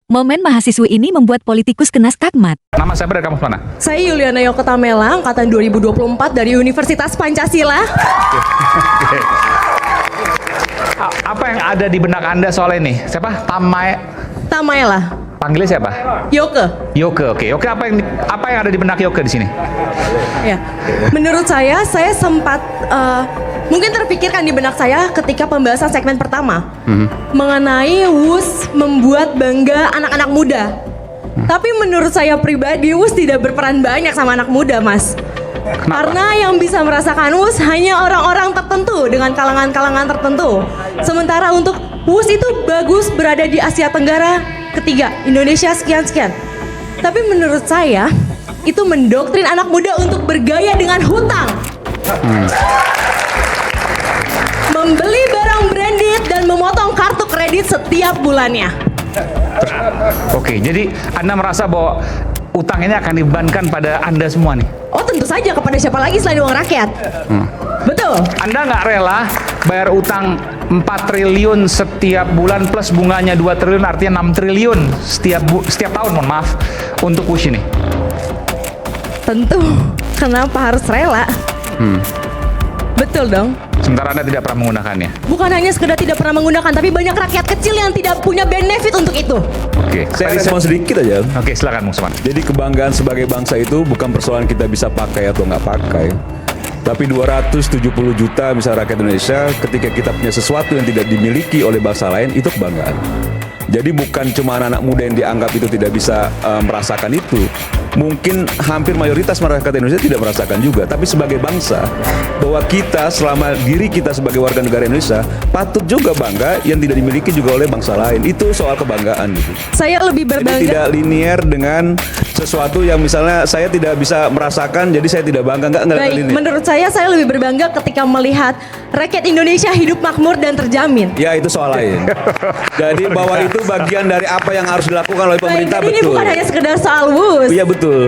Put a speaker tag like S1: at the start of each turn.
S1: Momen mahasiswi ini membuat politikus kena skakmat.
S2: Nama saya dari kampus mana?
S3: Saya Yuliana Yoko Tamela, angkatan 2024 dari Universitas Pancasila.
S2: Apa yang ada di benak Anda soal ini? Siapa?
S3: Tamela.
S2: Panggilnya siapa?
S3: Yoke.
S2: Yoke, oke. Yoke, apa yang ada di benak Yoke di sini?
S3: Ya. Menurut saya sempat mungkin terpikirkan di benak saya ketika pembahasan segmen pertama mengenai WUS membuat bangga anak-anak muda. Tapi menurut saya pribadi WUS tidak berperan banyak sama anak muda, Mas.
S2: Kenapa?
S3: Karena yang bisa merasakan WUS hanya orang-orang tertentu dengan kalangan-kalangan tertentu. Sementara untuk WUS itu bagus berada di Asia Tenggara ketiga, Indonesia sekian-sekian. Tapi menurut saya itu mendoktrin anak muda untuk bergaya dengan hutang. Membeli barang branded dan memotong kartu kredit setiap bulannya.
S2: Oke, jadi Anda merasa bahwa utang ini akan dibebankan pada Anda semua nih?
S3: Oh tentu saja, kepada siapa lagi selain uang rakyat. Betul.
S2: Anda nggak rela bayar utang 4 triliun setiap bulan plus bunganya 2 triliun, artinya 6 triliun setiap tahun, mohon maaf, untuk WUS ini?
S3: Tentu. Kenapa harus rela? Betul dong.
S2: Sementara Anda tidak pernah menggunakannya.
S3: Bukan hanya sekedar tidak pernah menggunakan, tapi banyak rakyat kecil yang tidak punya benefit untuk itu.
S2: Oke,
S4: Saya respon sedikit aja.
S2: Oke, silakan Bung Saman.
S4: Jadi kebanggaan sebagai bangsa itu bukan persoalan kita bisa pakai atau nggak pakai. Tapi 270 juta misalnya rakyat Indonesia, ketika kita punya sesuatu yang tidak dimiliki oleh bangsa lain, itu kebanggaan. Jadi bukan cuma anak-anak muda yang dianggap itu tidak bisa merasakan itu. Mungkin hampir mayoritas masyarakat Indonesia tidak merasakan juga. Tapi sebagai bangsa, bahwa kita selama diri kita sebagai warga negara Indonesia patut juga bangga yang tidak dimiliki juga oleh bangsa lain. Itu soal kebanggaan gitu.
S3: Saya lebih
S4: Jadi
S3: berbangga.
S4: tidak linier dengan sesuatu yang misalnya saya tidak bisa merasakan, jadi saya tidak bangga. Enggak
S3: Baik,
S4: linier.
S3: menurut saya lebih berbangga ketika melihat rakyat Indonesia hidup makmur dan terjamin.
S4: Ya itu soal lain. Jadi bahwa itu bagian dari apa yang harus dilakukan oleh
S3: Baik,
S4: pemerintah,
S3: jadi ini
S4: betul.
S3: bukan hanya sekedar soal WUS.
S4: Iya betul.